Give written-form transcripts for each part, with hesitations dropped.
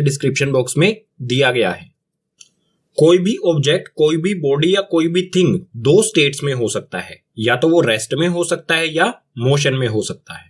Description box में दिया गया है। कोई भी ऑब्जेक्ट, कोई भी बॉडी या कोई भी थिंग दो स्टेट्स में हो सकता है, या तो वो रेस्ट में हो सकता है या मोशन में हो सकता है।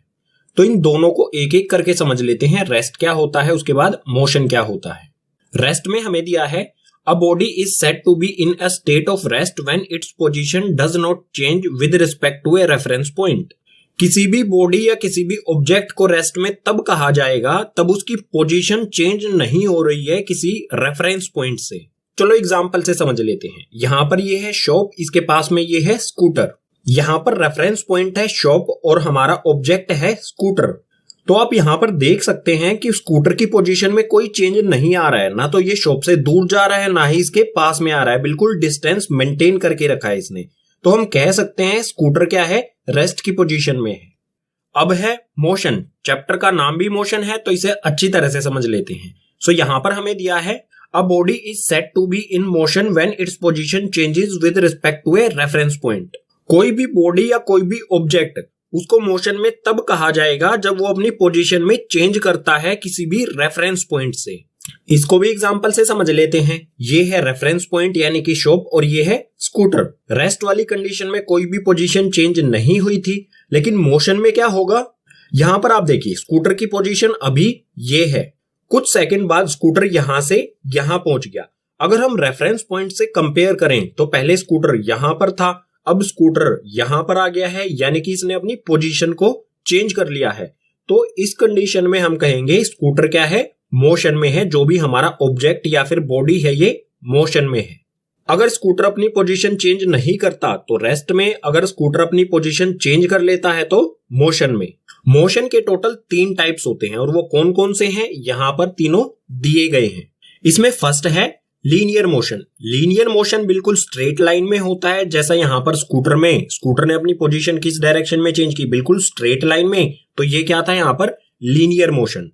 तो इन दोनों को एक एक करके समझ लेते हैं। रेस्ट क्या होता है, उसके बाद मोशन क्या होता है। रेस्ट में हमें दिया है a body is said to be in a state of rest when its position does not change with respect to a reference point. किसी भी बॉडी या किसी भी ऑब्जेक्ट को रेस्ट में तब कहा जाएगा तब उसकी पोजीशन चेंज नहीं हो रही है किसी रेफरेंस पॉइंट से। चलो एग्जांपल से समझ लेते हैं। यहां पर ये है शॉप, इसके पास में ये है स्कूटर। यहां पर रेफरेंस पॉइंट है शॉप और हमारा ऑब्जेक्ट है स्कूटर। तो आप यहां पर देख सकते हैं कि स्कूटर की पोजीशन में कोई चेंज नहीं आ रहा है, ना तो ये शॉप से दूर जा रहा है ना ही इसके पास में आ रहा है, बिल्कुल डिस्टेंस मेंटेन करके रखा है इसने। तो हम कह सकते हैं स्कूटर क्या है, रेस्ट की पोजीशन में है। अब है मोशन। चैप्टर का नाम भी मोशन है तो इसे अच्छी तरह से समझ लेते हैं। सो यहां पर हमें दिया है a body is said to be in motion when its position changes with respect to a reference point. कोई भी बॉडी या कोई भी ऑब्जेक्ट, उसको मोशन में तब कहा जाएगा जब वो अपनी पोजीशन में चेंज करता है किसी भी रेफरेंस पॉइंट से। इसको भी एग्जांपल से समझ लेते हैं। ये है रेफरेंस पॉइंट यानी कि शॉप और ये है स्कूटर। रेस्ट वाली कंडीशन में कोई भी पोजीशन चेंज नहीं हुई थी, लेकिन मोशन में क्या होगा, यहां पर आप देखिए स्कूटर की पोजीशन अभी ये है, कुछ सेकंड बाद स्कूटर यहां से यहां पहुंच गया। अगर हम रेफरेंस पॉइंट से कंपेयर करें तो पहले स्कूटर यहां पर था, अब स्कूटर यहां पर आ गया है, यानी कि इसने अपनी पोजीशन को चेंज कर लिया है। तो इस कंडीशन में हम कहेंगे स्कूटर क्या है, मोशन में है। जो भी हमारा ऑब्जेक्ट या फिर बॉडी है ये मोशन में है। अगर स्कूटर अपनी पोजीशन चेंज नहीं करता तो रेस्ट में, अगर स्कूटर अपनी पोजीशन चेंज कर लेता है तो मोशन में। मोशन के टोटल 3 टाइप्स होते हैं और वो कौन कौन से हैं, यहां पर तीनों दिए गए हैं। इसमें फर्स्ट है लीनियर मोशन। लीनियर मोशन बिल्कुल स्ट्रेट लाइन में होता है, जैसा यहां पर स्कूटर ने अपनी पोजीशन किस डायरेक्शन में चेंज की, बिल्कुल स्ट्रेट लाइन में। तो ये क्या था यहां पर, लीनियर मोशन।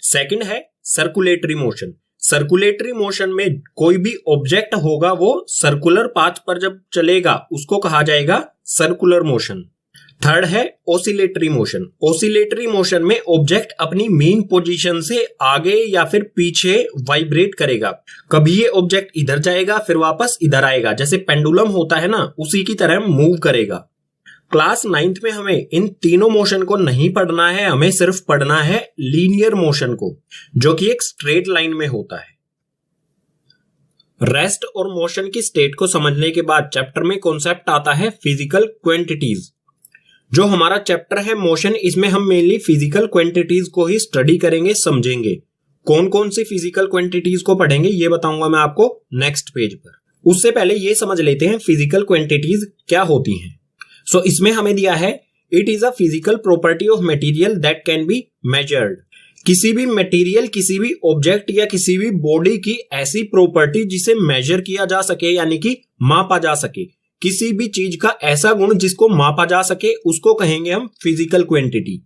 सेकंड है सर्कुलेटरी मोशन। सर्कुलेटरी मोशन में कोई भी ऑब्जेक्ट होगा वो सर्कुलर पाथ पर जब चलेगा उसको कहा जाएगा सर्कुलर मोशन। थर्ड है ऑसिलेटरी मोशन। ऑसिलेटरी मोशन में ऑब्जेक्ट अपनी मेन पोजीशन से आगे या फिर पीछे वाइब्रेट करेगा। कभी ये ऑब्जेक्ट इधर जाएगा फिर वापस इधर आएगा, जैसे पेंडुलम होता है ना, उसी की तरह मूव करेगा। क्लास 9th में हमें इन तीनों मोशन को नहीं पढ़ना है, हमें सिर्फ पढ़ना है लीनियर मोशन को, जो कि एक स्ट्रेट लाइन में होता है। रेस्ट और मोशन की स्टेट को समझने के बाद चैप्टर में कॉन्सेप्ट आता है फिजिकल क्वांटिटीज। जो हमारा चैप्टर है मोशन, इसमें हम मेनली फिजिकल क्वांटिटीज को ही स्टडी करेंगे, समझेंगे। कौन कौन सी फिजिकल क्वांटिटीज को पढ़ेंगे ये बताऊंगा मैं आपको नेक्स्ट पेज पर। उससे पहले ये समझ लेते हैं फिजिकल क्वांटिटीज क्या होती हैं। सो इसमें हमें दिया है it is a physical property of material that can be measured. किसी भी मटेरियल, किसी भी ऑब्जेक्ट या किसी भी बॉडी की ऐसी प्रॉपर्टी जिसे मेजर किया जा सके, यानी कि मापा जा सके। किसी भी चीज का ऐसा गुण जिसको मापा जा सके उसको कहेंगे हम फिजिकल क्वांटिटी।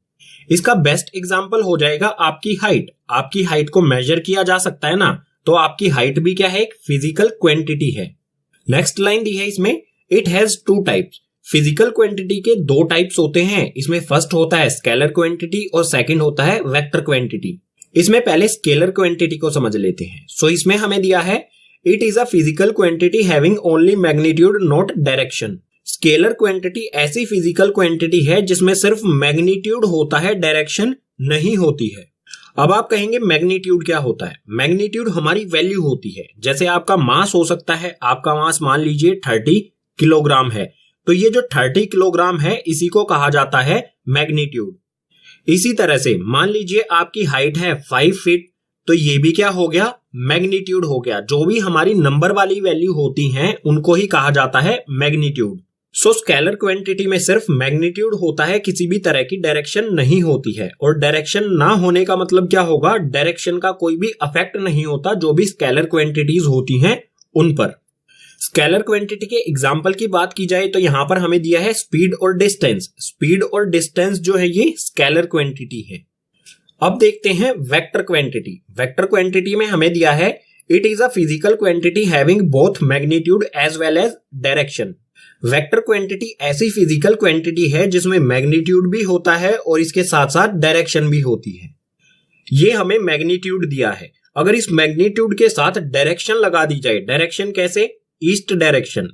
इसका बेस्ट एग्जांपल हो जाएगा आपकी हाइट। आपकी हाइट को मेजर किया जा सकता है ना, तो आपकी हाइट भी क्या है, एक फिजिकल क्वांटिटी है। नेक्स्ट लाइन दी है इसमें, it has 2 types. Physical quantity के 2 टाइप्स होते हैं। इसमें फर्स्ट होता है स्केलर क्वांटिटी और सेकंड होता है वेक्टर क्वांटिटी। इसमें पहले स्केलर क्वांटिटी को समझ लेते हैं। सो इसमें हमें दिया है it is a physical quantity having only magnitude not direction. Scalar quantity ऐसी फिजिकल क्वांटिटी है जिसमें सिर्फ मैग्नीट्यूड होता है, डायरेक्शन नहीं होती है। अब आप कहेंगे मैग्नीट्यूड क्या होता है। मैग्नीट्यूड हमारी वैल्यू होती है। जैसे आपका मास हो सकता है, आपका मास मान लीजिए 30 किलोग्राम है, तो ये जो 30 किलोग्राम है इसी को कहा जाता है मैग्नीट्यूड। इसी तरह से मान लीजिए आपकी हाइट है 5 फीट, तो ये भी क्या हो गया, मैग्नीट्यूड हो गया। जो भी हमारी नंबर वाली वैल्यू होती हैं उनको ही कहा जाता है मैग्नीट्यूड। सो स्केलर क्वांटिटी में सिर्फ मैग्नीट्यूड होता है, किसी भी तरह की डायरेक्शन नहीं होती है। और डायरेक्शन ना होने का मतलब क्या होगा, डायरेक्शन का कोई भी इफेक्ट नहीं होता जो भी स्केलर क्वांटिटीज होती हैं उन पर। स्केलर क्वांटिटी के एग्जाम्पल की बात की जाए तो यहां पर हमें दिया है स्पीड और डिस्टेंस। स्पीड और डिस्टेंस जो है ये स्केलर क्वांटिटी है। अब देखते हैं वेक्टर क्वांटिटी। वेक्टर क्वांटिटी में हमें दिया है it is a physical quantity having both magnitude as well as direction. Vector quantity ऐसी फिजिकल क्वांटिटी है जिसमें मैग्नीट्यूड भी होता है और इसके साथ साथ डायरेक्शन भी होती है। ये हमें मैग्नीट्यूड दिया है। अगर इस मैग्नीट्यूड के साथ डायरेक्शन लगा दी जाए, डायरेक्शन कैसे, ईस्ट डायरेक्शन,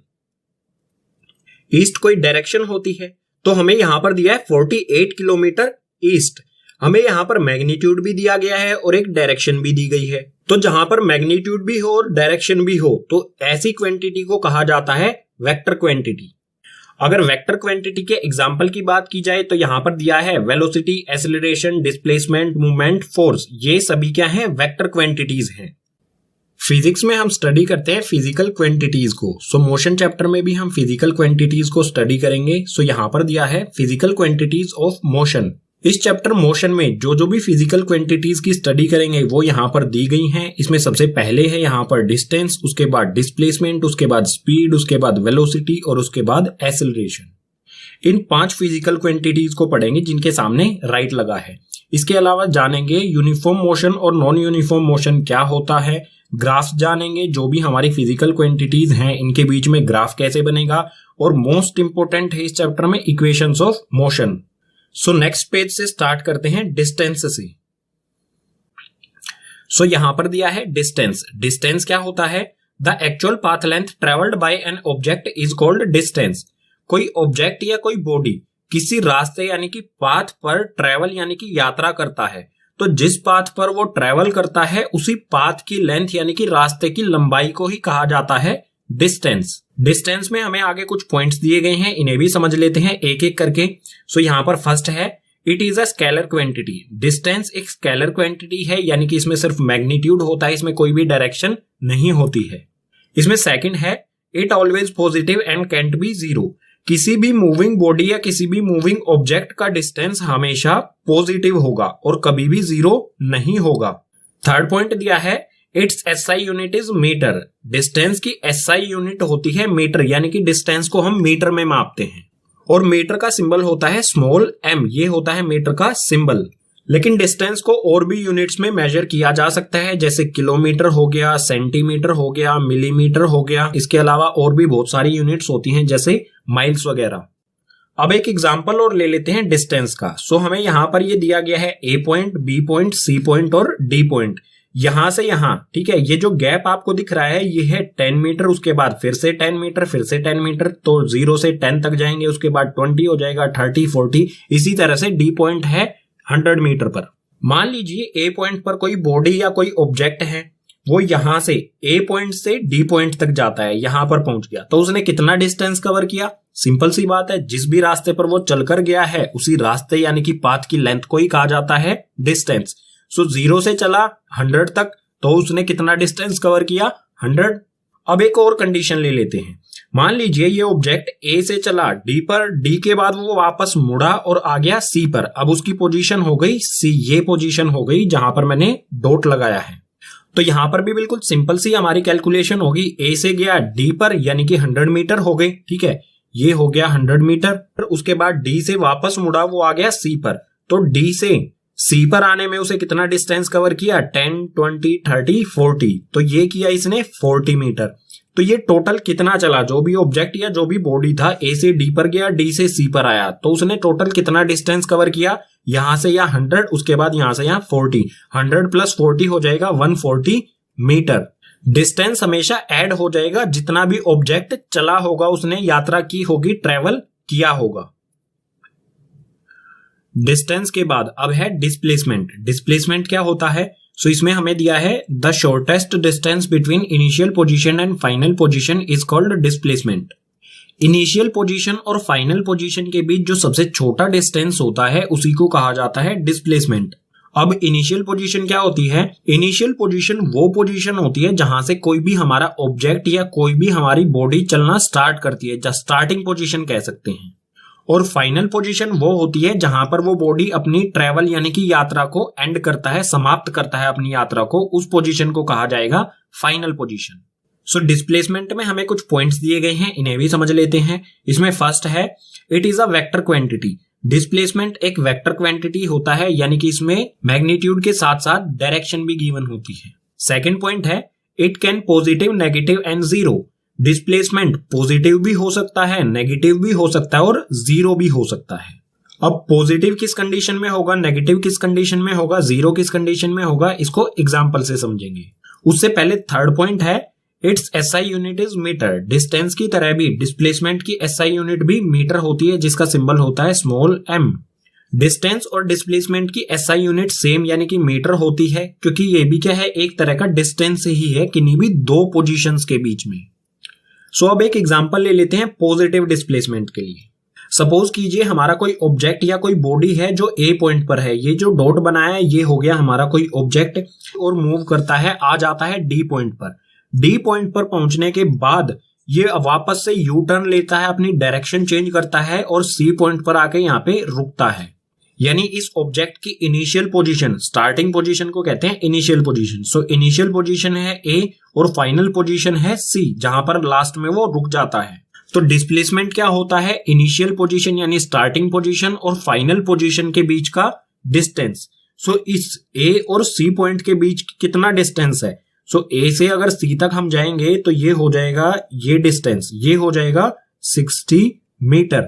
ईस्ट कोई डायरेक्शन होती है, तो हमें यहां पर दिया है 48 किलोमीटर ईस्ट, हमें यहां पर मैग्नीट्यूड भी दिया गया है और एक डायरेक्शन भी दी गई है। तो जहां पर मैग्नीट्यूड भी हो और डायरेक्शन भी हो तो ऐसी क्वांटिटी को कहा जाता है वेक्टर क्वांटिटी। अगर वेक्टर क्वांटिटी के एग्जांपल की बात की जाए तो यहां पर दिया है velocity, acceleration, displacement, movement, force, ये सभी क्या हैं, वेक्टर क्वांटिटीज हैं। फिजिक्स में हम स्टडी करते हैं फिजिकल क्वांटिटीज को, सो मोशन चैप्टर में भी हम फिजिकल क्वांटिटीज को स्टडी करेंगे। सो यहां पर दिया है फिजिकल क्वांटिटीज ऑफ मोशन। इस चैप्टर मोशन में जो भी फिजिकल क्वांटिटीज की स्टडी करेंगे वो यहाँ पर दी गई हैं। इसमें सबसे पहले है यहाँ पर डिस्टेंस, उसके बाद डिस्प्लेसमेंट, उसके बाद स्पीड, उसके बाद वेलोसिटी और उसके बाद एक्सेलरेशन। इन 5 फिजिकल क्वांटिटीज को पढ़ेंगे जिनके सामने राइट लगा है। इसके अलावा जानेंगे यूनिफॉर्म मोशन और नॉन यूनिफॉर्म मोशन क्या होता है, ग्राफ जानेंगे, जो भी हमारी फिजिकल क्वांटिटीज हैं इनके बीच में ग्राफ कैसे बनेगा, और मोस्ट इंपोर्टेंट है इस चैप्टर में equations of motion. So next page से स्टार्ट करते हैं डिस्टेंस से। सो यहां पर दिया है डिस्टेंस। डिस्टेंस क्या होता है, the actual path length travelled by an object is called distance. कोई ऑब्जेक्ट या कोई बॉडी किसी रास्ते यानी कि पाथ पर ट्रेवल यानी कि यात्रा करता है, तो जिस पाथ पर वो ट्रेवल करता है उसी पाथ की लेंथ यानी कि रास्ते की लंबाई को ही कहा जाता है डिस्टेंस। डिस्टेंस में हमें आगे कुछ पॉइंट्स दिए गए हैं, इन्हें भी समझ लेते हैं एक एक करके। सो यहां पर फर्स्ट है it is a scalar quantity. Distance एक स्केलर क्वांटिटी है, यानी कि इसमें सिर्फ मैग्नीट्यूड होता है, इसमें कोई भी डायरेक्शन नहीं होती है। इसमें सेकंड है it always positive and cantt B zero. किसी भी मूविंग बॉडी या किसी भी मूविंग ऑब्जेक्ट का डिस्टेंस हमेशा पॉजिटिव होगा और कभी भी जीरो नहीं होगा। थर्ड पॉइंट दिया है its SI unit is metre. Distance की एसआई यूनिट होती है मीटर, यानी कि डिस्टेंस को हम मीटर में मापते हैं और मीटर का सिंबल होता है स्मॉल m, ये होता है मीटर का सिंबल। लेकिन डिस्टेंस को और भी यूनिट्स में मेजर किया जा सकता है, जैसे किलोमीटर हो गया, सेंटीमीटर हो गया, मिलीमीटर हो गया। इसके अलावा और भी बहुत सारी यूनिट्स होती हैं जैसे माइल्स वगैरह। अब एक एग्जांपल और ले लेते हैं डिस्टेंस का। सो हमें यहां पर ये दिया गया है A point, B point, C point और D पॉइंट। यहां से यहां, ठीक है, ये जो गैप आपको दिख रहा है ये है 10 मीटर, उसके बाद फिर से 10 मीटर, फिर से 10 मीटर, तो 0 से 10 तक जाएंगे, उसके बाद 20 हो जाएगा, 30, 40, इसी तरह से D पॉइंट है 100 मीटर पर। मान लीजिए A पॉइंट पर कोई बॉडी या कोई ऑब्जेक्ट है, वो यहां से A पॉइंट से D पॉइंट तक जाता है, यहां पर पहुंच गया, तो उसने कितना डिस्टेंस कवर किया? सिंपल सी बात है, जिस भी रास्ते पर वो चलकर गया है उसी रास्ते यानी कि पाथ की लेंथ को ही कहा जाता है डिस्टेंस। सो 0 से चला 100 तक, तो उसने कितना डिस्टेंस कवर किया? 100। अब एक और कंडीशन ले लेते हैं। मान लीजिए ये ऑब्जेक्ट A से चला D पर, D के बाद वो वापस मुड़ा और आ गया C पर। अब उसकी पोजीशन हो गई C, ये पोजीशन हो गई जहां पर मैंने डॉट लगाया है। तो यहां पर भी बिल्कुल सिंपल सी हमारी कैलकुलेशन होगी। A से गया D पर यानी कि 100 मीटर हो गए, ठीक है, ये हो गया 100 मीटर। उसके बाद D से वापस मुड़ा, वो आ गया C पर, तो D से C पर आने में उसे कितना डिस्टेंस कवर किया? 10, 20, 30, 40, तो ये किया इसने 40 मीटर। तो ये टोटल कितना चला? जो भी ऑब्जेक्ट या जो भी बॉडी था A से D पर गया, D से C पर आया, तो उसने टोटल कितना डिस्टेंस कवर किया? यहां से यहाँ 100, उसके बाद यहां से यहाँ 40, 100 प्लस 40 हो जाएगा 140 मीटर। डिस्टेंस हमेशा ऐड हो जाएगा, जितना भी ऑब्जेक्ट चला होगा, उसने यात्रा की होगी, ट्रेवल किया होगा। डिस्टेंस के बाद अब है डिस्प्लेसमेंट। डिस्प्लेसमेंट क्या होता है? सो इसमें हमें दिया है the shortest distance between initial position and final position is called displacement. Initial position और फाइनल पोजीशन के बीच जो सबसे छोटा डिस्टेंस होता है उसी को कहा जाता है डिस्प्लेसमेंट। अब इनिशियल पोजीशन क्या होती है? इनिशियल पोजीशन वो पोजीशन होती है जहां से कोई भी हमारा ऑब्जेक्ट या कोई भी हमारी बॉडी चलना स्टार्ट करती है, जस्ट स्टार्टिंग पोजीशन कह सकते हैं। और फाइनल पोजीशन वो होती है जहां पर वो बॉडी अपनी ट्रेवल यानी कि यात्रा को एंड करता है, समाप्त करता है अपनी यात्रा को, उस पोजीशन को कहा जाएगा फाइनल पोजीशन। सो डिस्प्लेसमेंट में हमें कुछ पॉइंट्स दिए गए हैं, इन्हें भी समझ लेते हैं। इसमें फर्स्ट है it is a vector quantity. Displacement एक वेक्टर क्वांटिटी होता है, यानी कि इसमें मैग्नीट्यूड के साथ साथ डायरेक्शन भी गिवन होती है। सेकेंड पॉइंट है it can positive, negative and zero. Displacement positive भी हो सकता है, नेगेटिव भी हो सकता है और जीरो भी हो सकता है। अब पॉजिटिव किस कंडीशन में होगा, नेगेटिव किस कंडीशन में होगा, जीरो किस कंडीशन में होगा, इसको एग्जांपल से समझेंगे। उससे पहले थर्ड पॉइंट है its SI unit is metre. Distance की तरह भी डिस्प्लेसमेंट की एसआई यूनिट भी मीटर होती है, जिसका सिंबल होता है स्मॉल m। डिस्टेंस और डिस्प्लेसमेंट की एसआई यूनिट सेम यानी कि मीटर होती है, क्योंकि ये भी क्या है, एक तरह का डिस्टेंस ही है किन्हीं भी दो पोजीशंस के बीच में। सो अब एक एग्जांपल ले लेते हैं पॉजिटिव डिस्प्लेसमेंट के लिए। सपोज कीजिए हमारा कोई ऑब्जेक्ट या कोई बॉडी है जो ए पॉइंट पर है, ये जो डॉट बनाया है ये हो गया हमारा कोई ऑब्जेक्ट, और मूव करता है, आ जाता है डी पॉइंट पर। डी पॉइंट पर पहुंचने के बाद ये वापस से यू टर्न लेता है, अपनी डायरेक्शन चेंज करता है और सी पॉइंट पर आके यहाँ पे रुकता है। यानी इस ऑब्जेक्ट की इनिशियल पोजीशन, स्टार्टिंग पोजीशन को कहते हैं initial position. So initial position है ए और फाइनल पोजीशन है सी, जहां पर लास्ट में वो रुक जाता है। तो डिस्प्लेसमेंट क्या होता है, इनिशियल पोजीशन यानी स्टार्टिंग पोजीशन और फाइनल पोजीशन के बीच का डिस्टेंस। सो इस ए और सी पॉइंट के बीच कितना डिस्टेंस है, सो ए से अगर सी तक हम जाएंगे तो ये हो जाएगा, ये डिस्टेंस ये हो जाएगा 60 मीटर।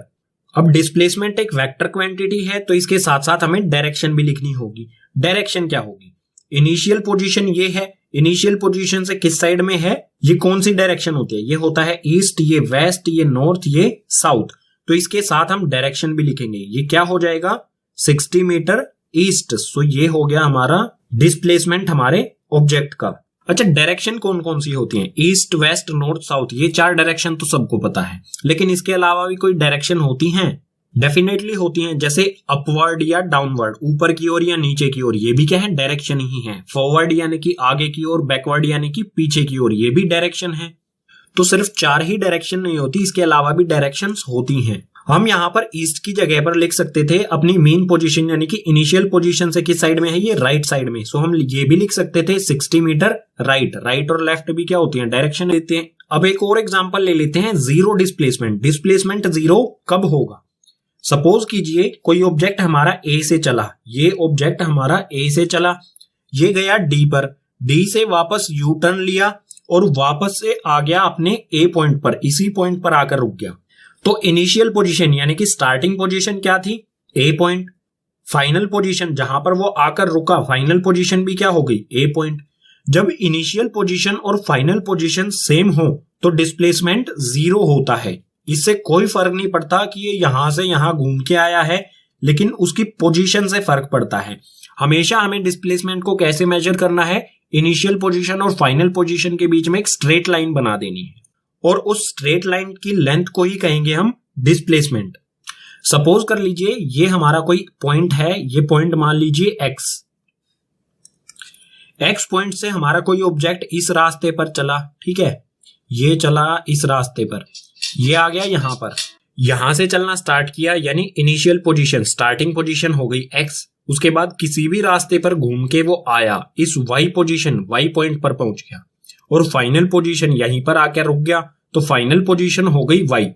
अब डिस्प्लेसमेंट एक वेक्टर क्वांटिटी है, तो इसके साथ साथ हमें डायरेक्शन भी लिखनी होगी। डायरेक्शन क्या होगी, इनिशियल पोजीशन ये है, इनिशियल पोजीशन से किस साइड में है, ये कौन सी डायरेक्शन होती है, ये होता है ईस्ट, ये वेस्ट, ये नॉर्थ, ये साउथ। तो इसके साथ हम डायरेक्शन भी लिखेंगे, ये क्या हो जाएगा 60 मीटर ईस्ट। सो ये हो गया हमारा डिस्प्लेसमेंट हमारे ऑब्जेक्ट का। अच्छा, डायरेक्शन कौन कौन सी होती हैं, ईस्ट वेस्ट नॉर्थ साउथ, ये 4 डायरेक्शन तो सबको पता है, लेकिन इसके अलावा भी कोई डायरेक्शन होती हैं, डेफिनेटली होती हैं। जैसे अपवर्ड या डाउनवर्ड, ऊपर की ओर या नीचे की ओर, ये भी क्या है, डायरेक्शन ही है। फॉरवर्ड यानी कि आगे की ओर, बैकवर्ड यानी कि पीछे की ओर, ये भी डायरेक्शन है। तो सिर्फ 4 ही डायरेक्शन नहीं होती, इसके अलावा भी डायरेक्शंस होती हैं। हम यहाँ पर ईस्ट की जगह पर लिख सकते थे अपनी मेन पोजीशन, यानी कि इनिशियल पोजीशन से किस साइड में है, ये राइट साइड में। सो हम ये भी लिख सकते थे 60 मीटर राइट। राइट और लेफ्ट भी क्या होती हैं, डायरेक्शन लेते हैं। अब एक और एग्जांपल ले लेते हैं, जीरो डिस्प्लेसमेंट। डिस्प्लेसमेंट जीरो कब होगा, सपोज कीजिए कोई ऑब्जेक्ट हमारा ए से चला, ये ऑब्जेक्ट हमारा ए से चला, ये गया डी पर, डी से वापस यू टर्न लिया और वापस से आ गया अपने ए पॉइंट पर, इसी पॉइंट पर आकर रुक गया। तो इनिशियल पोजीशन यानी कि स्टार्टिंग पोजीशन क्या थी, ए पॉइंट। फाइनल पोजीशन जहां पर वो आकर रुका, फाइनल पोजीशन भी क्या हो गई, ए पॉइंट। जब इनिशियल पोजीशन और फाइनल पोजीशन सेम हो तो डिस्प्लेसमेंट जीरो होता है। इससे कोई फर्क नहीं पड़ता कि ये यहां से यहां घूम के आया है, लेकिन उसकी पोजीशन से फर्क पड़ता है। हमेशा हमें डिस्प्लेसमेंट को कैसे मेजर करना है, इनिशियल पोजीशन और फाइनल पोजीशन के बीच में एक स्ट्रेट लाइन बना देनी है, और उस स्ट्रेट लाइन की लेंथ को ही कहेंगे हम डिस्प्लेसमेंट। सपोज कर लीजिए ये हमारा कोई पॉइंट है, ये पॉइंट मान लीजिए एक्स। एक्स पॉइंट से हमारा कोई ऑब्जेक्ट इस रास्ते पर चला, ठीक है, ये चला इस रास्ते पर, ये आ गया यहां पर, यहां से चलना स्टार्ट किया, यानी इनिशियल पोजीशन, स्टार्टिंग पोजीशन हो गई एक्स। उसके बाद किसी भी रास्ते पर घूम के वो आया, इस वाई पोजीशन, वाई पॉइंट पर पहुंच गया, और फाइनल पोजीशन यहीं पर आकर रुक गया, तो फाइनल पोजीशन हो गई वाई।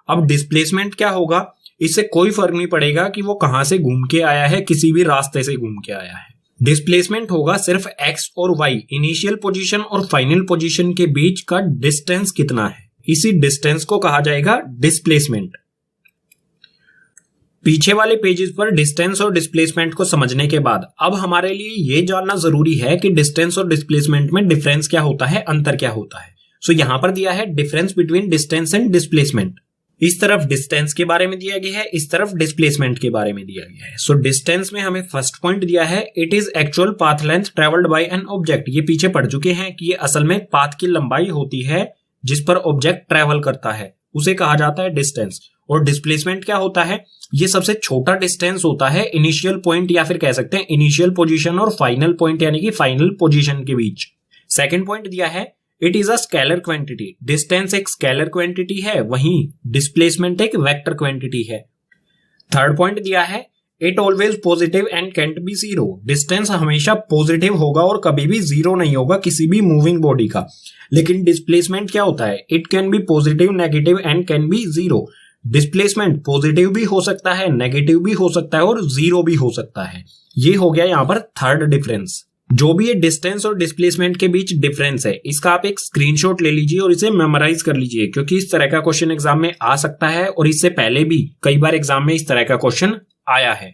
अब डिस्प्लेसमेंट क्या होगा, इससे कोई फर्क नहीं पड़ेगा कि वो कहां से घूम के आया है, किसी भी रास्ते से घूम के आया है। डिस्प्लेसमेंट होगा सिर्फ एक्स और वाई, इनिशियल पोजीशन और फाइनल पोजीशन के बीच का डिस्टेंस कितना है, इसी डिस्टेंस को कहा जाएगा डिस्प्लेसमेंट। पीछे वाले पेजेस पर डिस्टेंस और डिस्प्लेसमेंट को समझने के बाद अब हमारे लिए यह जानना जरूरी है कि डिस्टेंस और डिस्प्लेसमेंट में डिफरेंस क्या होता है, अंतर क्या होता है। सो यहां पर दिया है difference between distance and displacement. इस तरफ डिस्टेंस के बारे में दिया गया है, इस तरफ डिस्प्लेसमेंट के बारे में दिया गया है। सो डिस्टेंस में हमें फर्स्ट पॉइंट दिया है, it is actual path length travelled by an object. ये पीछे पढ़ चुके हैं कि ये असल में पाथ की लंबाई होती है जिस पर ऑब्जेक्ट ट्रेवल करता है, उसे कहा जाता है डिस्टेंस। और डिस्प्लेसमेंट क्या होता है, ये सबसे छोटा डिस्टेंस होता है इनिशियल पॉइंट या फिर कह सकते हैं इनिशियल पोजीशन और फाइनल पॉइंट यानी कि फाइनल पोजीशन के बीच। सेकंड पॉइंट दिया है, it is a scalar quantity. Distance एक स्केलर क्वांटिटी है, वहीं डिस्प्लेसमेंट एक वेक्टर क्वांटिटी है। थर्ड पॉइंट दिया है, it always positive and cantt B zero. Distance हमेशा पॉजिटिव होगा और कभी भी जीरो नहीं होगा किसी भी मूविंग बॉडी का। लेकिन डिस्प्लेसमेंट क्या होता है, it can be positive, negative and can be zero. Displacement positive भी हो सकता है, नेगेटिव भी हो सकता है और जीरो भी हो सकता है। ये हो गया यहां पर थर्ड डिफरेंस। जो भी ये डिस्टेंस और डिस्प्लेसमेंट के बीच डिफरेंस है, इसका आप एक स्क्रीनशॉट ले लीजिए और इसे मेमोराइज कर लीजिए, क्योंकि इस तरह का क्वेश्चन एग्जाम में आ सकता है और इससे पहले भी कई बार एग्जाम में इस तरह का क्वेश्चन आया है।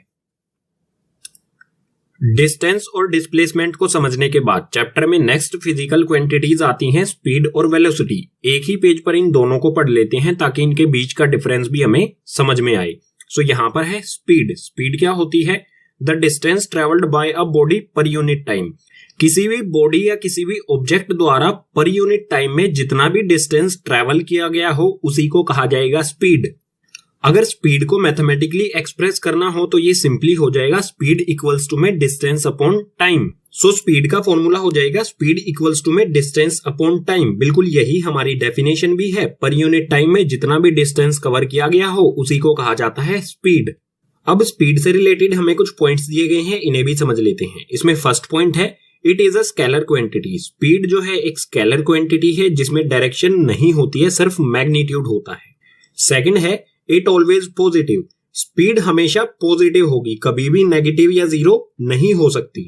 डिस्टेंस और डिस्प्लेसमेंट को समझने के बाद चैप्टर में नेक्स्ट फिजिकल क्वांटिटीज आती हैं, स्पीड और वेलोसिटी। एक ही पेज पर इन दोनों को पढ़ लेते हैं ताकि इनके बीच का डिफरेंस भी हमें समझ में आए। सो यहाँ पर है स्पीड। स्पीड क्या होती है? The distance travelled by a body per unit time. किसी भी बॉडी या किसी भी ऑब्जेक्ट द्वारा पर यूनिट टाइम में जितना भी डिस्टेंस ट्रेवल किया गया हो उसी को कहा जाएगा स्पीड। अगर स्पीड को मैथमेटिकली एक्सप्रेस करना हो तो ये सिंपली हो जाएगा स्पीड इक्वल्स टू में distance upon time. So speed का फॉर्मूला हो जाएगा स्पीड इक्वल्स टू में डिस्टेंस अपॉन टाइम। बिल्कुल यही हमारी डेफिनेशन भी है। पर यूनिट टाइम में जितना भी डिस्टेंस कवर किया गया हो उसी को कहा जाता है स्पीड। अब स्पीड से रिलेटेड हमें कुछ पॉइंट्स दिए गए हैं, इन्हें भी समझ लेते हैं। इसमें फर्स्ट पॉइंट है it is a scalar quantity. Speed जो है एक स्केलर क्वांटिटी है जिसमें डायरेक्शन नहीं होती है, सिर्फ मैग्नीट्यूड होता है। सेकंड है इट ऑलवेज पॉजिटिव। स्पीड हमेशा पॉजिटिव होगी, कभी भी नेगेटिव या जीरो नहीं हो सकती,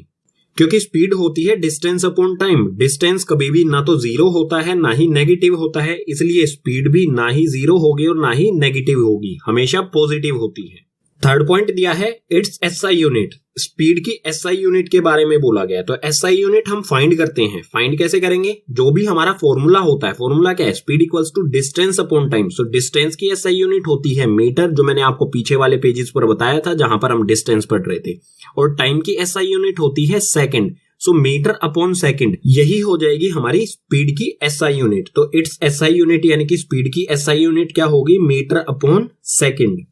क्योंकि स्पीड होती है डिस्टेंस अपॉन टाइम। डिस्टेंस कभी भी ना तो जीरो होता है ना ही नेगेटिव होता है, इसलिए स्पीड भी ना ही जीरो होगी और ना ही नेगेटिव होगी, हमेशा पॉजिटिव होती है। थर्ड पॉइंट दिया है इट्स एसआई यूनिट। स्पीड की एसआई यूनिट के बारे में बोला गया, तो एसआई यूनिट हम फाइंड करते हैं। फाइंड कैसे करेंगे? जो भी हमारा फॉर्मूला होता है, फॉर्मूला क्या है? Speed equals to distance upon time. So distance की एसआई यूनिट होती है मीटर, जो मैंने आपको पीछे वाले पेजेस पर बताया था जहां पर हम डिस्टेंस पढ़ रहे थे। और टाइम की एसआई यूनिट होती है सेकंड। सो मीटर अपॉन सेकंड, यही हो जाएगी हमारी स्पीड की एसआई यूनिट। तो इट्स एसआई यूनिट यानी कि स्पीड की एसआई यूनिट क्या होगी? Metre upon second.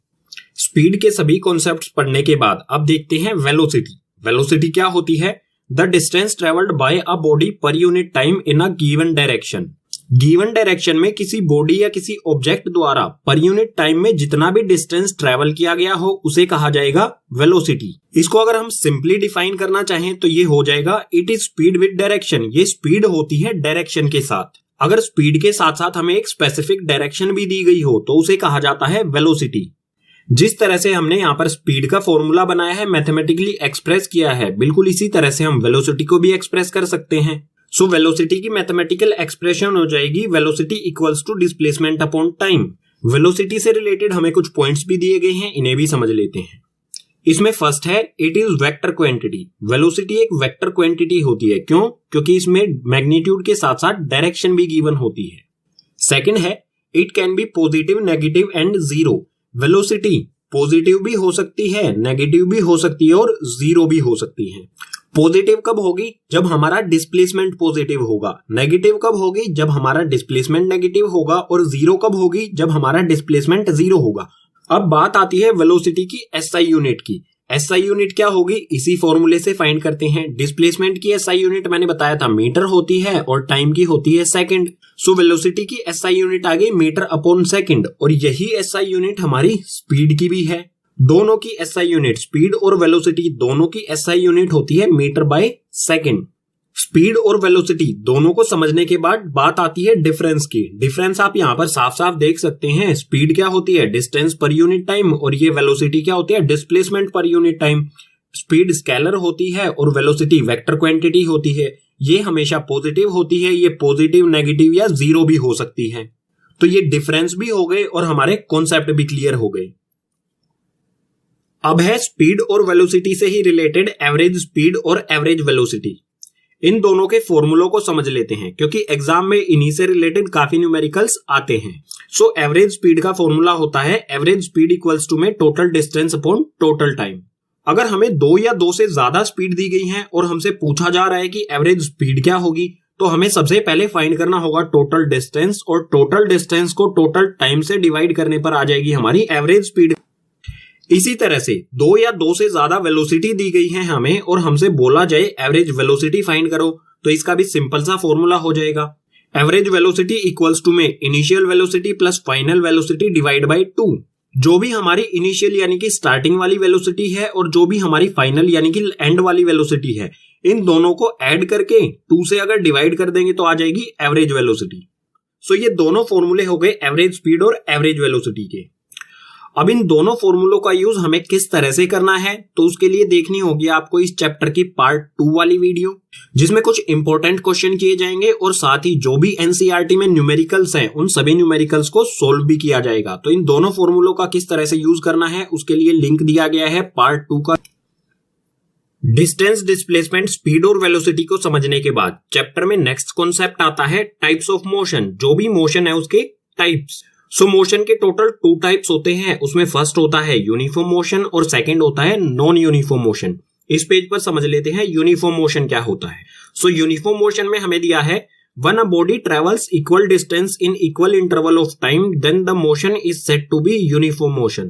स्पीड के सभी कॉन्सेप्ट्स पढ़ने के बाद अब देखते हैं वेलोसिटी। वेलोसिटी क्या होती है? The distance travelled by a body per unit time in a given direction. Given direction में किसी बॉडी या किसी ऑब्जेक्ट द्वारा पर यूनिट टाइम में जितना भी डिस्टेंस ट्रेवल किया गया हो उसे कहा जाएगा वेलोसिटी। इसको अगर हम सिंपली डिफाइन करना चाहें तो ये हो जाएगा it is speed with direction. ये स्पीड होती है डायरेक्शन के साथ। अगर स्पीड के साथ साथ हमें एक स्पेसिफिक डायरेक्शन भी दी गई हो तो उसे कहा जाता है वेलोसिटी। जिस तरह से हमने यहाँ पर स्पीड का फॉर्मूला बनाया है, मैथमेटिकली एक्सप्रेस किया है, बिल्कुल इसी तरह से हम वेलोसिटी को भी एक्सप्रेस कर सकते हैं। सो वेलोसिटी की मैथमेटिकल एक्सप्रेशन हो जाएगी velocity equals to displacement upon time. Velocity से रिलेटेड हमें कुछ पॉइंट्स भी दिए गए हैं, इन्हें भी समझ लेते हैं। इसमें फर्स्ट है it is vector quantity. Velocity एक वेक्टर क्वांटिटी होती है। क्यों? क्योंकि इसमें मैग्नीट्यूड के साथ साथ डायरेक्शन भी गिवन होती है। सेकंड है it can be positive, negative and zero. Velocity positive भी हो सकती है, नेगेटिव भी हो सकती है और जीरो भी हो सकती है। पॉजिटिव कब होगी? जब हमारा डिस्प्लेसमेंट पॉजिटिव होगा। नेगेटिव कब होगी? जब हमारा डिस्प्लेसमेंट नेगेटिव होगा। और जीरो कब होगी? जब हमारा डिस्प्लेसमेंट जीरो होगा। अब बात आती है वेलोसिटी की एसआई यूनिट की। एसआई यूनिट क्या होगी? इसी फॉर्मूले से फाइंड करते हैं। डिस्प्लेसमेंट की एसआई यूनिट मैंने बताया था मीटर होती है और टाइम की होती है सेकंड। सो वेलोसिटी की एसआई यूनिट आ गई मीटर अपॉन सेकंड, और यही एसआई यूनिट हमारी स्पीड की भी है। दोनों की एसआई यूनिट, स्पीड और वेलोसिटी दोनों की एसआई यूनिट होती है मीटर बाय सेकंड। स्पीड और वेलोसिटी दोनों को समझने के बाद बात आती है डिफरेंस की। डिफरेंस आप यहाँ पर साफ साफ देख सकते हैं। स्पीड क्या होती है? डिस्टेंस पर यूनिट टाइम, और ये वेलोसिटी क्या होती है? Displacement per unit time. Speed scalar होती है और वेलोसिटी वेक्टर क्वांटिटी होती है। ये हमेशा पॉजिटिव होती है, ये पॉजिटिव, नेगेटिव या जीरो भी हो सकती है। तो ये डिफरेंस भी हो गए और हमारे कॉन्सेप्ट भी क्लियर हो गए। अब है स्पीड और वेलोसिटी से ही रिलेटेड एवरेज स्पीड और एवरेज वेलोसिटी। इन दोनों के फॉर्मूलों को समझ लेते हैं क्योंकि एग्जाम में इन्हीं से रिलेटेड काफी न्यूमेरिकल्स आते हैं। सो एवरेज स्पीड का फॉर्मूला होता है एवरेज स्पीड इक्वल्स टू में total distance upon total time. अगर हमें 2 या 2 से ज्यादा स्पीड दी गई है और हमसे पूछा जा रहा है कि एवरेज स्पीड क्या होगी, तो हमें सबसे पहले फाइंड करना होगा टोटल डिस्टेंस, और टोटल डिस्टेंस को टोटल टाइम से डिवाइड करने पर आ जाएगी हमारी एवरेज स्पीड। इसी तरह से 2 या 2 से ज्यादा वेलोसिटी दी गई है हमें और हमसे बोला जाए एवरेज वेलोसिटी फाइंड करो, तो इसका भी सिंपल सा फॉर्मूला हो जाएगा एवरेज वेलोसिटी इक्वल्स टू में initial velocity plus final velocity divide by 2। जो भी हमारी इनिशियल यानी कि स्टार्टिंग वाली वेलोसिटी है और जो भी हमारी फाइनल यानी कि एंड वाली वेलोसिटी है, इन दोनों को ऐड करके 2 से अगर डिवाइड कर देंगे तो आ जाएगी एवरेज वेलोसिटी। सो ये दोनों फॉर्मूले हो गए एवरेज स्पीड और एवरेज वेलोसिटी के। अब इन दोनों फॉर्मूलों का यूज हमें किस तरह से करना है, तो उसके लिए देखनी होगी आपको इस चैप्टर की पार्ट 2 वाली वीडियो, जिसमें कुछ इंपॉर्टेंट क्वेश्चन किए जाएंगे और साथ ही जो भी एनसीईआरटी में न्यूमेरिकल्स हैं उन सभी न्यूमेरिकल्स को सोल्व भी किया जाएगा। तो इन दोनों फॉर्मूलों का किस तरह से यूज करना है उसके लिए लिंक दिया गया है पार्ट 2 का। डिस्टेंस, डिस्प्लेसमेंट, स्पीड और वेलोसिटी को समझने के बाद चैप्टर में नेक्स्ट कॉन्सेप्ट आता है टाइप्स ऑफ मोशन। जो भी मोशन है उसके टाइप्स। सो मोशन के टोटल 2 टाइप्स होते हैं। उसमें फर्स्ट होता है यूनिफॉर्म मोशन और सेकंड होता है नॉन यूनिफॉर्म मोशन। इस पेज पर समझ लेते हैं यूनिफॉर्म मोशन क्या होता है। सो यूनिफॉर्म मोशन में हमें दिया है when a body travels equal distance in equal interval of time then the motion is said to be uniform motion।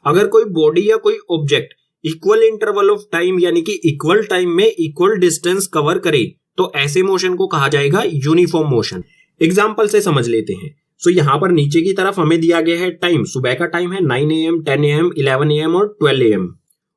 अगर कोई बॉडी या कोई object equal interval of time यानी कि इक्वल टाइम में इक्वल डिस्टेंस कवर करे तो ऐसे मोशन को कहा जाएगा यूनिफॉर्म मोशन। एग्जांपल से समझ लेते हैं। सो यहाँ पर नीचे की तरफ हमें दिया गया है टाइम। सुबह का टाइम है 9 AM, 10 AM, 11 AM और 12 AM।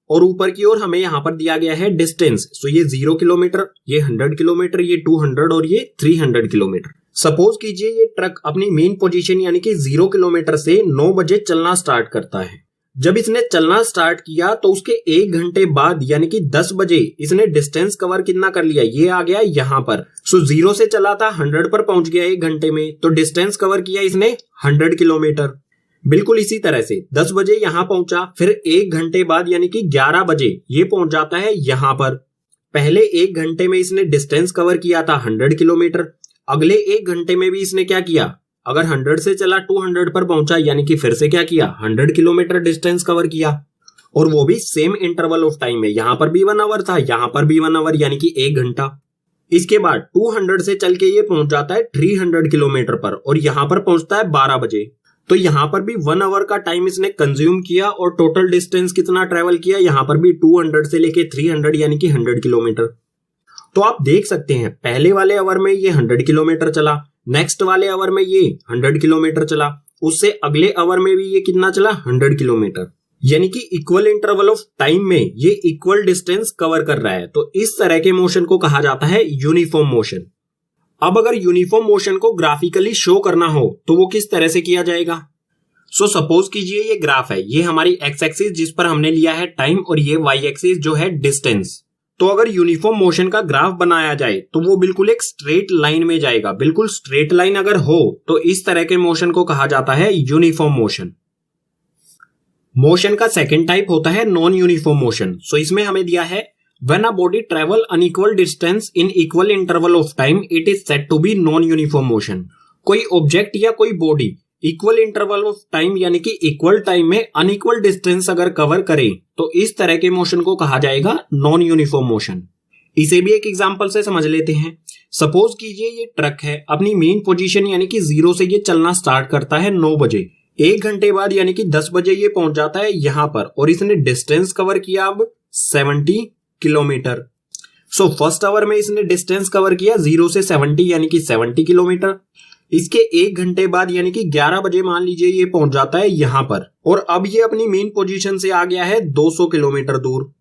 और ऊपर की ओर हमें यहाँ पर दिया गया है डिस्टेंस। सो ये 0 किलोमीटर, ये 100 किलोमीटर, ये 200 और ये 300 किलोमीटर। सपोज कीजिए ये ट्रक अपनी मेन पोजीशन यानी कि 0 किलोमीटर से 9 बजे चलना स्टार्ट करता है। जब इसने चलना स्टार्ट किया तो उसके 1 घंटे बाद यानी कि 10 बजे इसने डिस्टेंस कवर कितना कर लिया, ये आ गया यहाँ पर। सो 0 से चला था 100 पर पहुंच गया 1 घंटे में, तो डिस्टेंस कवर किया इसने 100 किलोमीटर। बिल्कुल इसी तरह से 10 बजे यहां पहुंचा, फिर 1 घंटे बाद यानी कि 11 बजे ये पहुंच जाता है यहां पर। पहले 1 घंटे में इसने डिस्टेंस कवर किया था 100 किलोमीटर। अगले 1 घंटे में भी इसने क्या किया, अगर 100 से चला 200 पर पहुंचा यानी कि फिर से क्या किया, 100 किलोमीटर डिस्टेंस कवर किया। और वो भी सेम इंटरवल ऑफ टाइम में। यहां पर भी 1 आवर था, यहां पर भी 1 आवर यानी कि 1 घंटा। इसके बाद 200 से चल के ये पहुंच जाता है 300 किलोमीटर पर और यहां पर पहुंचता है 12 बजे। तो यहां पर भी 1 आवर का टाइम इसने कंज्यूम किया और टोटल डिस्टेंस कितना ट्रेवल किया, यहां पर भी 200 से लेके 300 यानी कि 100 किलोमीटर। तो आप देख सकते हैं पहले वाले आवर में ये 100 किलोमीटर चला, नेक्स्ट वाले आवर में ये 100 किलोमीटर चला, उससे अगले आवर में भी ये कितना चला, 100 किलोमीटर। यानी कि इक्वल इंटरवल ऑफ टाइम में ये इक्वल डिस्टेंस कवर कर रहा है। तो इस तरह के मोशन को कहा जाता है यूनिफॉर्म मोशन। अब अगर यूनिफॉर्म मोशन को ग्राफिकली शो करना हो तो वो किस तरह से किया जाएगा। सो सपोज कीजिए ये ग्राफ है, ये हमारी एक्स एक्सिस जिस पर हमने लिया है टाइम और ये वाई एक्सिस जो है डिस्टेंस। तो अगर यूनिफॉर्म मोशन का ग्राफ बनाया जाए तो वो बिल्कुल एक स्ट्रेट लाइन में जाएगा। बिल्कुल स्ट्रेट लाइन अगर हो तो इस तरह के मोशन को कहा जाता है यूनिफॉर्म मोशन। मोशन का सेकंड टाइप होता है नॉन यूनिफॉर्म मोशन। सो इसमें हमें दिया है when a body travel unequal distance in equal interval of time it is said to be non uniform motion। कोई ऑब्जेक्ट या कोई body equal interval of time यानी कि इक्वल टाइम में अनइक्वल डिस्टेंस अगर कवर करे तो इस तरह के मोशन को कहा जाएगा नॉन यूनिफॉर्म मोशन। इसे भी एक एग्जांपल से समझ लेते हैं। सपोज कीजिए ये ट्रक है, अपनी मेन पोजीशन यानी कि 0 से ये चलना स्टार्ट करता है 9 बजे। 1 घंटे बाद यानी कि 10 बजे ये पहुंच जाता है यहां पर और इसने डिस्टेंस कवर किया अब 70 किलोमीटर। सो फर्स्ट आवर में इसने डिस्टेंस कवर किया 0 से 70 यानी कि 70 किलोमीटर। इसके 1 घंटे बाद यानी कि 11 बजे मान लीजिए ये पहुंच जाता है यहां पर और अब ये अपनी मेन पोजीशन से आ गया है 200 किलोमीटर दूर।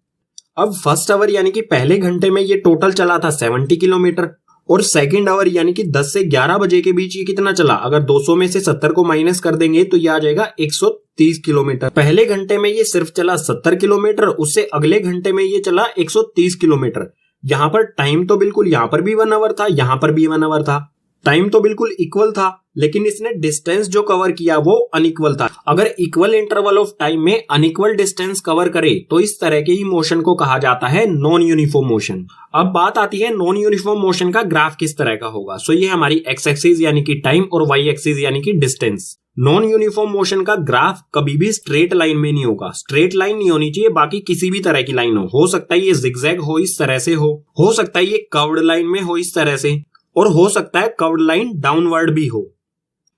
अब फर्स्ट आवर यानी कि पहले घंटे में ये टोटल चला था 70 किलोमीटर और सेकंड आवर यानी कि 10 से 11 बजे के बीच ये कितना चला, अगर 200 में से 70 को माइनस कर देंगे तो ये आ जाएगा 130 किलोमीटर। पहले घंटे में ये सिर्फ चला 70 किलोमीटर, उससे अगले घंटे में ये चला 130 किलोमीटर। यहां पर टाइम तो बिल्कुल यहां पर भी 1 आवर था, यहां पर भी 1 आवर था, टाइम तो बिल्कुल इक्वल था, लेकिन इसने डिस्टेंस जो कवर किया वो अनइक्वल था। अगर इक्वल इंटरवल ऑफ टाइम में अनइक्वल डिस्टेंस कवर करे तो इस तरह के ही मोशन को कहा जाता है नॉन यूनिफॉर्म मोशन। अब बात आती है नॉन यूनिफॉर्म मोशन का ग्राफ किस तरह का होगा। सो ये हमारी एक्स एक्सिस यानी कि टाइम और वाई एक्सिस यानी कि डिस्टेंस। नॉन यूनिफॉर्म मोशन का ग्राफ कभी भी स्ट्रेट लाइन में नहीं होगा। स्ट्रेट लाइन नहीं होनी चाहिए, बाकी किसी भी तरह की लाइन हो सकता है ये जिगजैग हो, इस तरह से हो सकता है ये कर्व्ड लाइन में हो इस तरह से, और हो सकता है कर्व्ड लाइन डाउनवर्ड भी हो।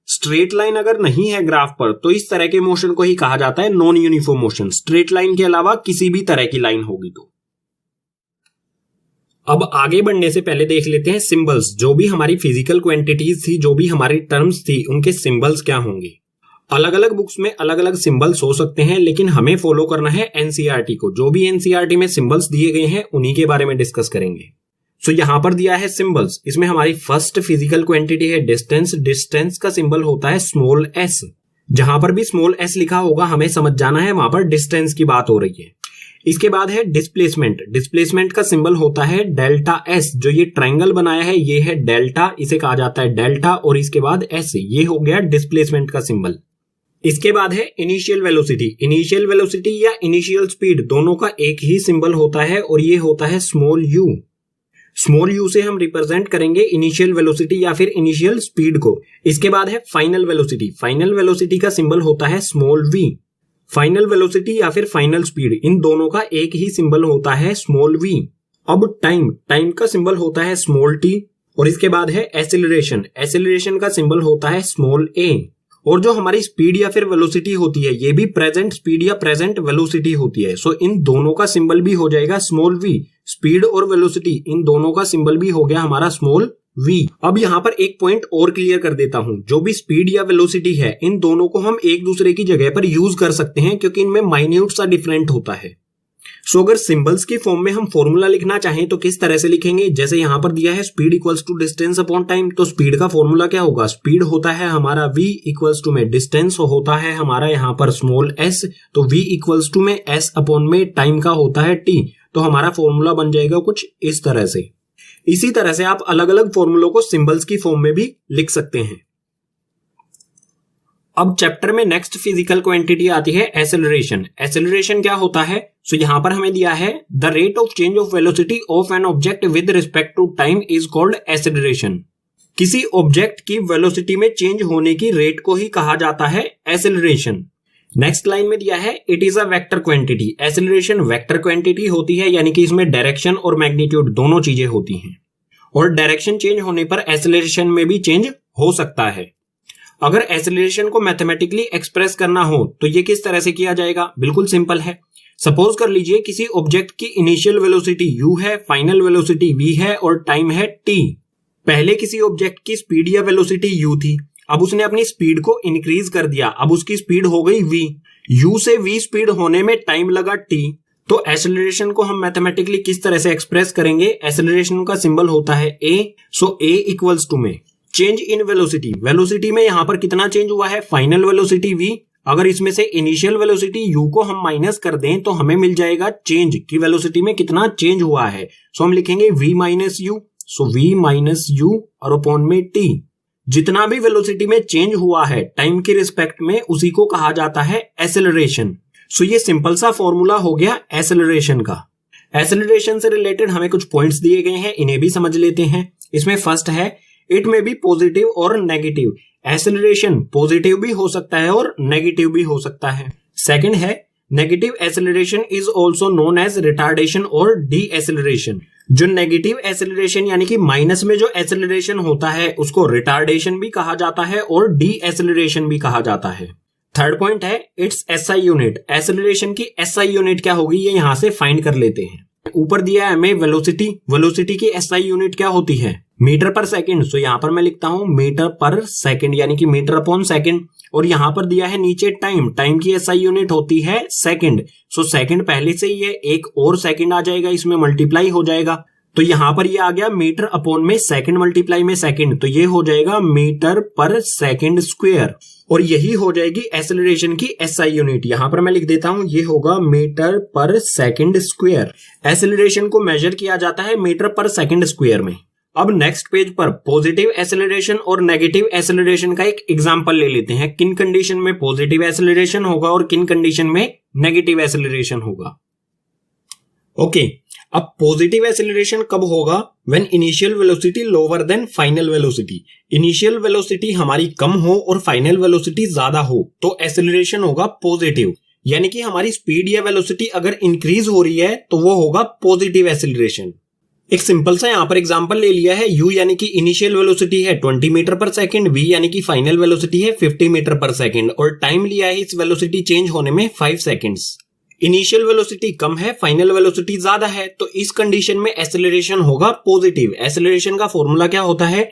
स्ट्रेट लाइन अगर नहीं है ग्राफ पर तो इस तरह के मोशन को ही कहा जाता है non uniform motion. Straight line के अलावा किसी भी तरह की लाइन होगी तो। अब आगे बढ़ने से पहले देख लेते हैं सिंबल्स। जो भी हमारी फिजिकल क्वांटिटीज थी, जो भी हमारी टर्म्स थी, उनके सिंबल्स क्या होंगे। अलग अलग बुक्स में अलग अलग सिंबल्स हो सकते हैं, लेकिन हमें फॉलो करना है एनसीईआरटी को। जो भी एनसीईआरटी में सिंबल्स दिए गए हैं उन्हीं के बारे में डिस्कस करेंगे। सो यहां पर दिया है सिंबल्स। इसमें हमारी फर्स्ट फिजिकल क्वांटिटी है डिस्टेंस। डिस्टेंस का सिंबल होता है स्मॉल एस। जहां पर भी स्मॉल s लिखा होगा हमें समझ जाना है वहां पर डिस्टेंस की बात हो रही है। इसके बाद है डिस्प्लेसमेंट। डिस्प्लेसमेंट का सिंबल होता है डेल्टा s। जो ये ट्रायंगल बनाया है ये है डेल्टा, इसे कहा जाता है डेल्टा, और इसके बाद s, ये हो गया डिस्प्लेसमेंट का सिंबल। इसके बाद है इनिशियल वेलोसिटी। इनिशियल वेलोसिटी या इनिशियल स्पीड दोनों का एक ही सिंबल होता है और ये होता है स्मॉल u। स्मॉल u से हम रिप्रेजेंट करेंगे इनिशियल वेलोसिटी या फिर इनिशियल स्पीड को। इसके बाद है फाइनल वेलोसिटी। फाइनल वेलोसिटी का सिंबल होता है स्मॉल v। फाइनल वेलोसिटी या फिर फाइनल स्पीड, इन दोनों का एक ही सिंबल होता है स्मॉल v। अब टाइम, टाइम का सिंबल होता है स्मॉल t। और इसके बाद है एसिलरेशन। एसिलरेशन का सिंबल होता है स्मॉल a। और जो हमारी स्पीड या फिर वेलोसिटी होती है ये भी प्रेजेंट स्पीड या प्रेजेंट वेलोसिटी होती है। सो इन दोनों का सिंबल भी हो जाएगा स्मॉल v। स्पीड और वेलोसिटी इन दोनों का सिंबल भी हो गया हमारा स्मॉल v। अब यहाँ पर एक पॉइंट और क्लियर कर देता हूं, जो भी स्पीड या वेलोसिटी है इन दोनों को हम एक दूसरे की जगह पर यूज कर सकते हैं क्योंकि इनमें माइन्यूट सा डिफरेंट होता है। सो अगर सिंबल्स की फॉर्म में हम फॉर्मूला लिखना चाहें तो किस तरह से लिखेंगे? जैसे यहां पर दिया है speed equals to distance upon time, तो स्पीड का फॉर्मूला क्या होगा? स्पीड होता है हमारा v इक्वल्स टू में डिस्टेंस होता है हमारा यहाँ पर स्मॉल s, तो v इक्वल्स टू में s अपॉन में टाइम का होता है t। तो हमारा फॉर्मूला बन जाएगा कुछ इस तरह से। इसी तरह से आप अलग अलग फॉर्मूलों को सिंबल्स की फॉर्म में भी लिख सकते हैं। अब चैप्टर में नेक्स्ट फिजिकल क्वांटिटी आती है एसेलरेशन। एसेलरेशन क्या होता है? सो यहां पर हमें दिया है the rate of change of velocity of an object with respect to time is called acceleration. किसी ऑब्जेक्ट की वेलोसिटी में चेंज होने की रेट को ही कहा जाता है एसेलरेशन। नेक्स्ट लाइन में दिया है it is a vector quantity. Acceleration vector quantity होती है, यानी कि इसमें डायरेक्शन और मैग्नीट्यूड दोनों चीजें होती हैं, और डायरेक्शन चेंज होने पर एसेलरेशन में भी चेंज हो सकता है। अगर एसेलरेशन को मैथमेटिकली एक्सप्रेस करना हो तो ये किस तरह से किया जाएगा? बिल्कुल सिंपल है। सपोज कर लीजिए किसी ऑब्जेक्ट की इनिशियल वेलोसिटी u है, फाइनल वेलोसिटी v है और टाइम है t। पहले किसी ऑब्जेक्ट की स्पीड या वेलोसिटी u थी, अब उसने अपनी स्पीड को इंक्रीज कर दिया, अब उसकी स्पीड हो गई v। u से v स्पीड होने में टाइम लगा t। तो एसेलरेशन को हम मैथमेटिकली किस तरह से एक्सप्रेस करेंगे? एसेलरेशन का सिंबल होता है a। So a equals to में चेंज इन वेलोसिटी। वेलोसिटी में यहां पर कितना चेंज हुआ है? Final velocity v। अगर इसमें से इनिशियल वेलोसिटी u को हम माइनस कर दें तो हमें मिल जाएगा चेंज की वेलोसिटी में कितना चेंज हुआ है। सो हम लिखेंगे v माइनस u। सो v माइनस u और अपॉन में t। जितना भी वेलोसिटी में चेंज हुआ है टाइम के रिस्पेक्ट में उसी को कहा जाता है एसेलरेशन। सो ये सिंपल सा फॉर्मूला हो गया एसेलरेशन का। एसेलरेशन से रिलेटेड हमें कुछ पॉइंट्स दिए गए हैं, इन्हें भी समझ लेते हैं। इसमें फर्स्ट है इट में बी पॉजिटिव और नेगेटिव। एसेलरेशन पॉजिटिव भी हो सकता है और नेगेटिव भी हो सकता है। सेकंड है negative acceleration is also known as retardation और डी एसेलरेशन। जो नेगेटिव एसेलरेशन यानी कि माइनस में जो एसेलरेशन होता है उसको रिटार्डेशन भी कहा जाता है और डी एसेलरेशन भी कहा जाता है। थर्ड पॉइंट है इट्स एसआई यूनिट। एसेलरेशन की एसआई यूनिट क्या होगी ये यहां से फाइंड कर लेते हैं। ऊपर दिया है हमें वेलोसिटी। वेलोसिटी की एसआई यूनिट क्या होती है? मीटर पर सेकंड। सो यहां पर मैं लिखता हूं मीटर पर सेकंड यानी कि मीटर अपॉन सेकंड। और यहां पर दिया है नीचे टाइम। टाइम की एसआई यूनिट होती है सेकंड। सो सेकंड पहले से ही है, एक और सेकंड आ जाएगा, इसमें मल्टीप्लाई हो जाएगा। तो यहां पर ये आ गया मीटर अपॉन में सेकंड मल्टीप्लाई में सेकंड, तो ये हो जाएगा मीटर पर सेकंड स्क्वायर। और यही हो जाएगी एसेलरेशन की एसआई यूनिट। यहां पर मैं लिख देता हूं ये होगा मीटर पर सेकंड स्क्वायर। एसेलरेशन को मेजर किया जाता है मीटर पर सेकंड स्क्वायर में। अब नेक्स्ट पेज पर पॉजिटिव एसेलरेशन और नेगेटिव एसेलरेशन का एक एग्जांपल ले लेते हैं। किन कंडीशन में पॉजिटिव एसेलरेशन होगा और किन कंडीशन में नेगेटिव एसेलरेशन होगा। ओके, अब पॉजिटिव एसेलरेशन कब होगा? When initial velocity lower than final velocity. Initial velocity हमारी कम हो और फाइनल वेलोसिटी ज्यादा हो तो एसेलरेशन होगा पॉजिटिव। यानी कि हमारी स्पीड या वेलोसिटी अगर इंक्रीज हो रही है तो वो होगा पॉजिटिव एसेलरेशन। एक सिंपल सा यहां पर एग्जांपल ले लिया है। u यानी कि इनिशियल वेलोसिटी है 20 मीटर पर सेकंड, v यानी कि फाइनल वेलोसिटी है 50 मीटर पर सेकंड और टाइम लिया है इस वेलोसिटी चेंज होने में 5 सेकंड्स। इनिशियल वेलोसिटी कम है, फाइनल वेलोसिटी ज्यादा है, तो इस कंडीशन में एसेलरेशन होगा पॉजिटिव। एसेलरेशन का फॉर्मूला क्या होता है?